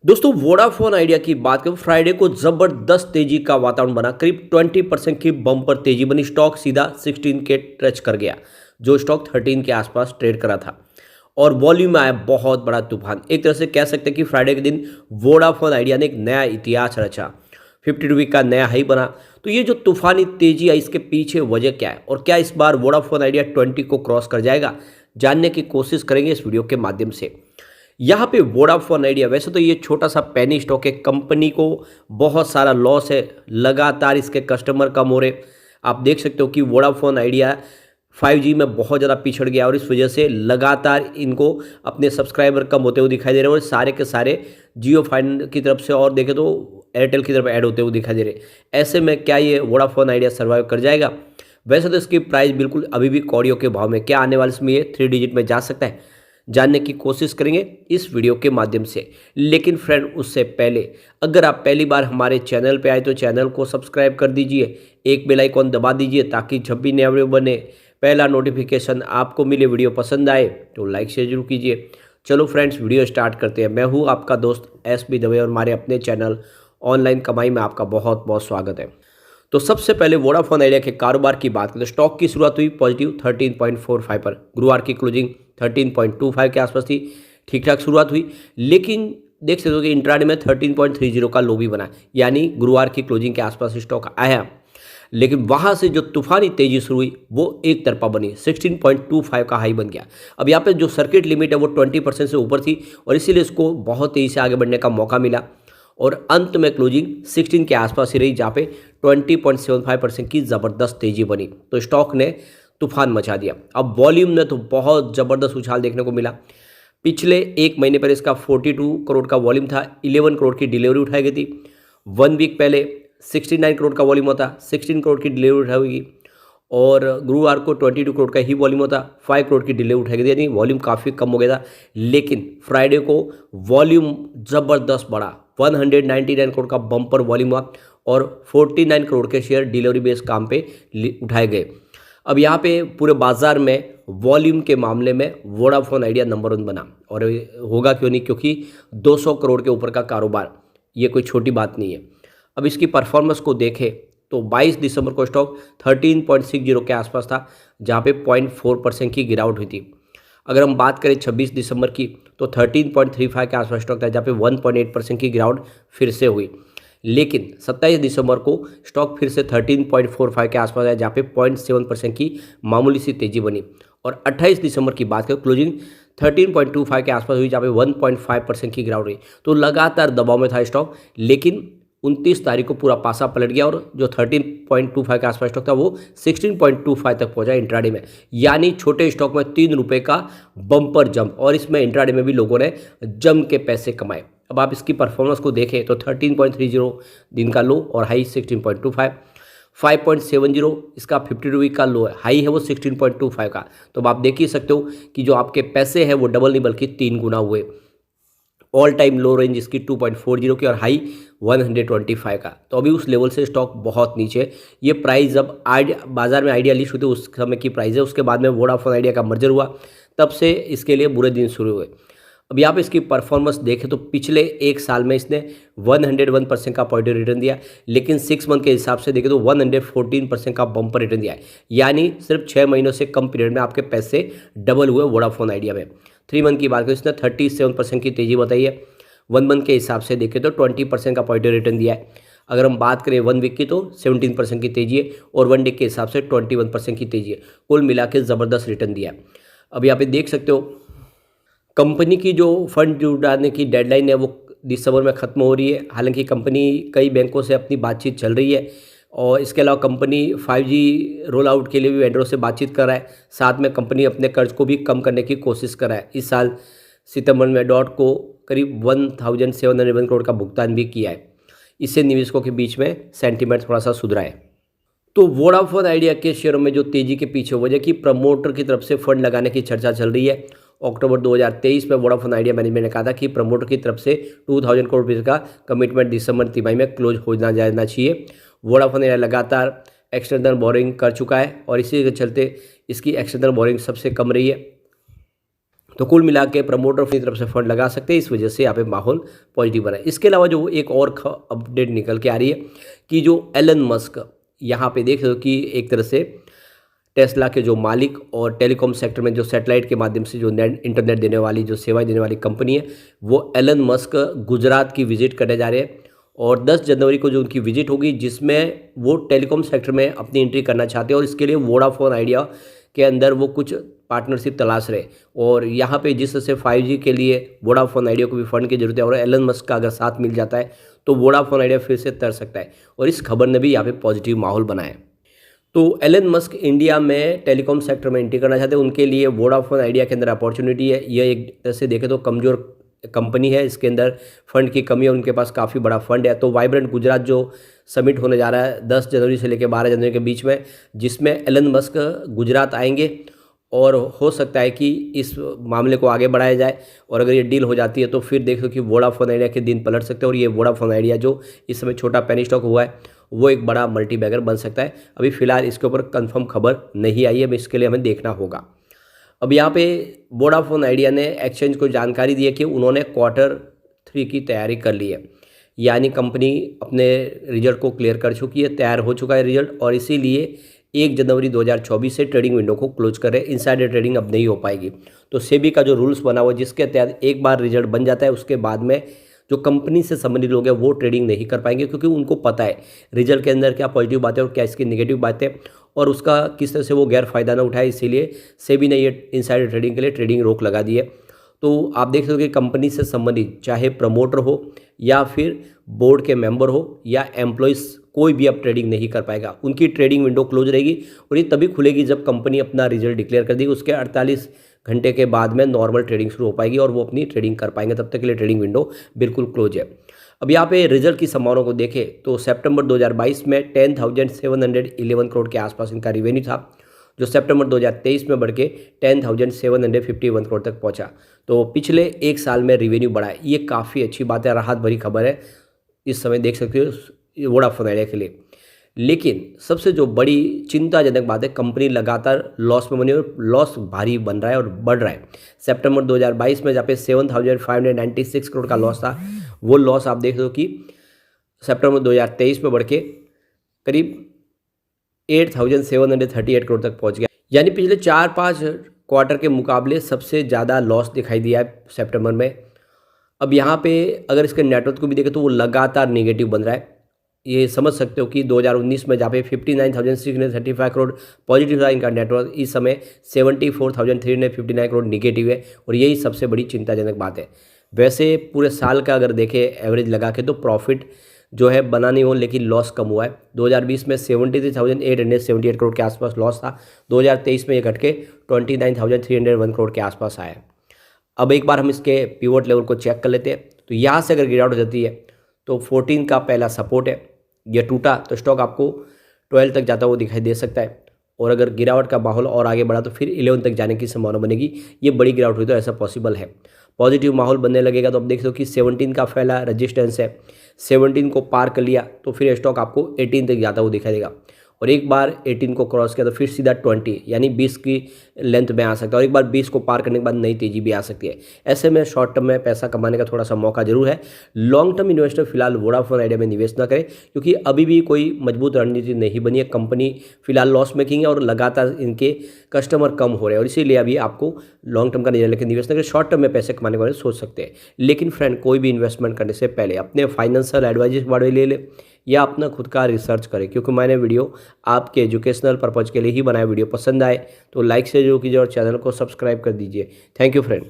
दोस्तों Vodafone idea की बात करें फ्राइडे को जबरदस्त तेजी का वातावरण बना। करीब 20% की बम्पर तेजी बनी। स्टॉक सीधा 16 के टच कर गया, जो स्टॉक 13 के आसपास ट्रेड करा था और वॉल्यूम में आया बहुत बड़ा तूफान। एक तरह से कह सकते हैं कि फ्राइडे के दिन वोडाफोन आइडिया ने एक नया इतिहास रचा। 52 का नया हाई बना। तो ये जो तूफानी तेजी आई, इसके पीछे वजह क्या है और क्या इस बार वोडाफोन आइडिया 20 को क्रॉस कर जाएगा, जानने की कोशिश करेंगे इस वीडियो के माध्यम से। यहाँ पे वोडाफोन आइडिया, वैसे तो ये छोटा सा पेनी स्टॉक है, कंपनी को बहुत सारा लॉस है, लगातार इसके कस्टमर कम हो रहे। आप देख सकते हो कि वोडाफोन आइडिया 5G में बहुत ज़्यादा पिछड़ गया और इस वजह से लगातार इनको अपने सब्सक्राइबर कम होते हुए दिखाई दे रहे हैं और सारे के सारे जियो फाइन की तरफ से और देखें तो एयरटेल की तरफ ऐड होते हुए दिखाई दे रहे। ऐसे में क्या ये वोडाफोन आइडिया सर्वाइव कर जाएगा? वैसे तो इसकी प्राइस बिल्कुल अभी भी कौड़ियों के भाव में, क्या आने वाले समय ये 3 डिजिट में जा सकता है, जानने की कोशिश करेंगे इस वीडियो के माध्यम से। लेकिन फ्रेंड, उससे पहले अगर आप पहली बार हमारे चैनल पे आए तो चैनल को सब्सक्राइब कर दीजिए, एक बेल आइकॉन दबा दीजिए ताकि जब भी नया वीडियो बने पहला नोटिफिकेशन आपको मिले। वीडियो पसंद आए तो लाइक शेयर जरूर कीजिए। चलो फ्रेंड्स, वीडियो स्टार्ट करते हैं। मैं हूँ आपका दोस्त SB दवे और हमारे अपने चैनल ऑनलाइन कमाई में आपका बहुत बहुत स्वागत है। तो सबसे पहले वोडाफोन आइडिया के कारोबार की बात करें तो स्टॉक की शुरुआत हुई पॉजिटिव 13.45 पर। गुरुवार की क्लोजिंग 13.25 के आसपास थी। ठीक ठाक शुरुआत हुई, लेकिन देख सकते हो कि इंट्राडे में 13.30 का लो भी बना, यानी गुरुवार की क्लोजिंग के आसपास स्टॉक आया। लेकिन वहां से जो तूफानी तेजी शुरू हुई वो एक तरफा बनी, 16.25 का हाई बन गया। अब यहाँ पे जो सर्किट लिमिट है वो 20% से ऊपर थी और इसीलिए इसको बहुत तेजी से आगे बढ़ने का मौका मिला और अंत में क्लोजिंग 16 के आसपास ही रही, जहाँ पे 20.75% की ज़बरदस्त तेजी बनी। तो स्टॉक ने तूफान मचा दिया। अब वॉल्यूम में तो बहुत ज़बरदस्त उछाल देखने को मिला। पिछले एक महीने पर इसका 42 करोड़ का वॉल्यूम था, 11 करोड़ की डिलीवरी उठाई गई थी। 1 वीक पहले 69 करोड़ का वॉल्यूम होता, 16 करोड़ की डिलीवरी उठाई हुई और गुरुवार को 22 करोड़ का ही वॉल्यूम होता, 5 करोड़ की डिलीवरी उठाई गई थी, यानी वॉल्यूम काफ़ी कम हो गया था। लेकिन फ्राइडे को वॉल्यूम ज़बरदस्त बढ़ा, 199 करोड़ का बम्पर वॉल्यूम हुआ और 49 करोड़ के शेयर डिलीवरी बेस काम पे उठाए गए। अब यहाँ पे पूरे बाजार में वॉल्यूम के मामले में वोडाफोन आइडिया नंबर 1 बना और होगा क्यों नहीं, क्योंकि 200 करोड़ के ऊपर का कारोबार, ये कोई छोटी बात नहीं है। अब इसकी परफॉर्मेंस को देखें तो 22 दिसंबर को स्टॉक 13.60 के आसपास था, जहाँ पे 0.4% की गिरावट हुई थी। अगर हम बात करें 26 दिसंबर की तो 13.35 के आसपास स्टॉक था, जहाँ पे 1.8% की गिरावट फिर से हुई। लेकिन 27 दिसंबर को स्टॉक फिर से 13.45 के आसपास आया, जहाँ पे 0.7% की मामूली सी तेजी बनी और 28 दिसंबर की बात करें क्लोजिंग 13.25 के आसपास हुई, जहाँ पे 1.5% की गिरावट हुई। तो लगातार दबाव में था स्टॉक, लेकिन 29 तारीख को पूरा पासा पलट गया और जो 13.25 के आसपास स्टॉक था वो 16.25 तक पहुंचा इंट्राडे में, यानी छोटे स्टॉक में 3 रुपये का बम्पर जंप, और इसमें इंट्राडे में भी लोगों ने जम के पैसे कमाए। अब आप इसकी परफॉर्मेंस को देखें तो 13.30 दिन का लो और हाई 16.25, 5.70 इसका 52 वीक का लो है, हाई है वो 16.25 का। तो अब आप देख ही सकते हो कि जो आपके पैसे हैं वो डबल नहीं बल्कि 3 गुना हुए। ऑल टाइम लो रेंज इसकी 2.40 की और हाई 125 का। तो अभी उस लेवल से स्टॉक बहुत नीचे। ये प्राइस जब बाजार में आइडिया लिस्ट हुई थी उस समय की प्राइस है, उसके बाद में वोडाफोन आइडिया का मर्जर हुआ, तब से इसके लिए बुरे दिन शुरू हुए। अब यहाँ पे इसकी परफॉर्मेंस देखें तो पिछले एक साल में इसने 101% का पॉजिटिव रिटर्न दिया, लेकिन 6 मंथ के हिसाब से देखें तो 114% का बम्पर रिटर्न दिया है, यानी सिर्फ 6 महीनों से कम पीरियड में आपके पैसे डबल हुए वोडाफोन आइडिया में। 3 मंथ की बात करें इसने 37% की तेजी बताई है। 1 मंथ के हिसाब से देखें तो 20% का पॉजिटिव रिटर्न दिया है। अगर हम बात करें 1 वीक की तो 17% की तेजी है और 1 डे के हिसाब से 21% की तेजी है। कुल मिला के ज़बरदस्त रिटर्न दिया है। अब यहाँ पे देख सकते हो कंपनी की जो फंड जुटाने की डेडलाइन है वो दिसंबर में ख़त्म हो रही है। हालांकि कंपनी कई बैंकों से अपनी बातचीत चल रही है और इसके अलावा कंपनी 5G रोल आउट के लिए भी वेंडरों से बातचीत कर रहा है। साथ में कंपनी अपने कर्ज को भी कम करने की कोशिश कर रहा है। इस साल सितंबर में डॉट को करीब 1701 करोड़ का भुगतान भी किया है। इससे निवेशकों के बीच में सेंटीमेंट थोड़ा सा सुधरा है। तो वोडाफोन आइडिया के शेयरों में जो तेजी के पीछे वजह की प्रमोटर की तरफ से फंड लगाने की चर्चा चल रही है। अक्टूबर 2023 में वोडाफोन आइडिया मैनेजमेंट ने कहा था कि प्रमोटर की तरफ से 2000 करोड़ रुपये का कमिटमेंट दिसंबर तिमाही में क्लोज हो जाना चाहिए। वोडाफोन आइडिया लगातार एक्सटर्नल बोरिंग कर चुका है और इसी के चलते इसकी एक्सटर्नल बोरिंग सबसे कम रही है। तो कुल मिला के प्रमोटर अपनी तरफ से फंड लगा सकते हैं, इस वजह से यहाँ पे माहौल पॉजिटिव बना है। इसके अलावा जो एक और अपडेट निकल के आ रही है कि जो एलन मस्क यहाँ पे देख रहे हो कि एक तरह से टेस्ला के जो मालिक और टेलीकॉम सेक्टर में जो सैटेलाइट के माध्यम से जो इंटरनेट देने वाली जो सेवाएं देने वाली कंपनी है, वो एलन मस्क गुजरात की विजिट करने जा रहे हैं और 10 जनवरी को जो उनकी विजिट होगी, जिसमें वो टेलीकॉम सेक्टर में अपनी एंट्री करना चाहते हैं और इसके लिए वोडाफोन आइडिया के अंदर वो कुछ पार्टनरशिप तलाश रहे। और यहाँ पे जिस तरह से 5G के लिए वोडाफोन आइडिया को भी फंड की जरूरत है और एलन मस्क का अगर साथ मिल जाता है तो वोडाफोन आइडिया फिर से तर सकता है और इस खबर ने भी यहाँ पे पॉजिटिव माहौल बनाया। तो एलन मस्क इंडिया में टेलीकॉम सेक्टर में एंट्री करना चाहते हैं, उनके लिए वोडाफोन आइडिया के अंदर अपॉर्चुनिटी है। यह एक तरह से देखें तो कमज़ोर कंपनी है, इसके अंदर फंड की कमी है, उनके पास काफ़ी बड़ा फंड है। तो वाइब्रेंट गुजरात जो समिट होने जा रहा है 10 जनवरी से लेकर 12 जनवरी के बीच में, जिसमें एलन मस्क गुजरात आएंगे और हो सकता है कि इस मामले को आगे बढ़ाया जाए और अगर ये डील हो जाती है तो फिर देखो कि वोडाफोन आइडिया के दिन पलट सकते हैं और ये वोडाफोन आइडिया जो इस समय छोटा पेनी स्टॉक हुआ है वो एक बड़ा मल्टी बैगर बन सकता है। अभी फिलहाल इसके ऊपर कंफर्म खबर नहीं आई है, इसके लिए हमें देखना होगा। अब यहाँ पे वोडाफोन आइडिया ने एक्सचेंज को जानकारी दी है कि उन्होंने Q3 की तैयारी कर ली है, यानी कंपनी अपने रिजल्ट को क्लियर कर चुकी है, तैयार हो चुका है रिजल्ट और इसीलिए 1 जनवरी 2024 से ट्रेडिंग विंडो को क्लोज कर रहे हैं। इनसाइडर ट्रेडिंग अब नहीं हो पाएगी। तो सेबी का जो रूल्स बना हुआ है जिसके तहत एक बार रिजल्ट बन जाता है उसके बाद में जो कंपनी से संबंधित लोग हैं वो ट्रेडिंग नहीं कर पाएंगे, क्योंकि उनको पता है रिजल्ट के अंदर क्या पॉजिटिव बातें और क्या इसकी नेगेटिव बातें और उसका किस तरह से वो गैर फायदा ना उठाए। इसीलिए सेबी ने ये इनसाइडर ट्रेडिंग के लिए ट्रेडिंग रोक लगा दी है। तो आप देख सकते हो कि कंपनी से संबंधित चाहे प्रमोटर हो या फिर बोर्ड के मेंबर हो या एम्प्लॉइज़, कोई भी अब ट्रेडिंग नहीं कर पाएगा। उनकी ट्रेडिंग विंडो क्लोज रहेगी और ये तभी खुलेगी जब कंपनी अपना रिजल्ट डिक्लेयर कर देगी। उसके 48 घंटे के बाद में नॉर्मल ट्रेडिंग शुरू हो पाएगी और वो अपनी ट्रेडिंग कर पाएंगे। तब तक के लिए ट्रेडिंग विंडो बिल्कुल क्लोज है। अब यहाँ पे रिजल्ट की संभावना को देखें तो सितंबर 2022 में 10,711 करोड़ के आसपास इनका रिवेन्यू था, जो सितंबर 2023 में बढ़ के 10,751 करोड़ तक पहुँचा। तो पिछले एक साल में रिवेन्यू बढ़ा है, ये काफ़ी अच्छी बात है, राहत भरी खबर है इस समय देख सकते हो वोडाफोन आइडिया के लिए। लेकिन सबसे जो बड़ी चिंताजनक बात है, कंपनी लगातार लॉस में बनी और लॉस भारी बन रहा है और बढ़ रहा है। सितंबर 2022 में जहाँ पे 7,596 करोड़ का लॉस था, वो लॉस आप देख रहे हो कि सितंबर 2023 में बढ़ के करीब 8,738 करोड़ तक पहुँच गया, यानी पिछले 4-5 क्वार्टर के मुकाबले सबसे ज़्यादा लॉस दिखाई दिया है सितंबर में। अब यहाँ पे अगर इसके नेटवर्थ को भी देखें तो वो लगातार नेगेटिव बन रहा है। ये समझ सकते हो कि 2019 में जहाँ पे 59,635 करोड़ पॉजिटिव था इनका नेटवर्थ, इस समय 74,359 करोड़ निगेटिव है और यही सबसे बड़ी चिंताजनक बात है। वैसे पूरे साल का अगर देखें एवरेज लगा के तो प्रॉफिट जो है बना नहीं हो, लेकिन लॉस कम हुआ है। 2020 में 73,878 करोड़ के आसपास लॉस था, 2023 में ये घट के 29,301 करोड़ के आसपास आया। अब एक बार हम इसके पिवट लेवल को चेक कर लेते हैं। तो यहाँ से अगर गिरावट हो जाती है तो 14 का पहला सपोर्ट है, ये टूटा तो स्टॉक आपको 12 तक जाता हुआ दिखाई दे सकता है और अगर गिरावट का माहौल और आगे बढ़ा तो फिर 11 तक जाने की संभावना बनेगी। ये बड़ी गिरावट हुई तो ऐसा पॉसिबल है। पॉजिटिव माहौल बनने लगेगा तो आप देख सकते हो कि 17 का पहला रजिस्टेंस है, 17 को पार कर लिया तो फिर स्टॉक आपको 18 तक जाता हुआ दिखाई देगा और एक बार 18 को क्रॉस किया तो फिर सीधा 20 यानी 20 की लेंथ में आ सकता है और एक बार 20 को पार करने के बाद नई तेजी भी आ सकती है। ऐसे में शॉर्ट टर्म में पैसा कमाने का थोड़ा सा मौका जरूर है। लॉन्ग टर्म इन्वेस्टर फिलहाल वोडाफोन आइडिया में निवेश न करें, क्योंकि अभी भी कोई मजबूत रणनीति नहीं बनी है। कंपनी फिलहाल लॉस मेकिंग है और लगातार इनके कस्टमर कम हो रहे हैं और इसीलिए अभी आपको लॉन्ग टर्म का नजर लेकर निवेश न करें। शॉर्ट टर्म में पैसे कमाने के बारे में सोच सकते हैं, लेकिन फ्रेंड कोई भी इन्वेस्टमेंट करने से पहले अपने फाइनेंशियल एडवाइजर के बारे में ले ले या अपना खुद का रिसर्च करें, क्योंकि मैंने वीडियो आपके एजुकेशनल पर्पज़ के लिए ही बनाया। वीडियो पसंद आए तो लाइक से जो कीजिए और चैनल को सब्सक्राइब कर दीजिए। Thank you friend.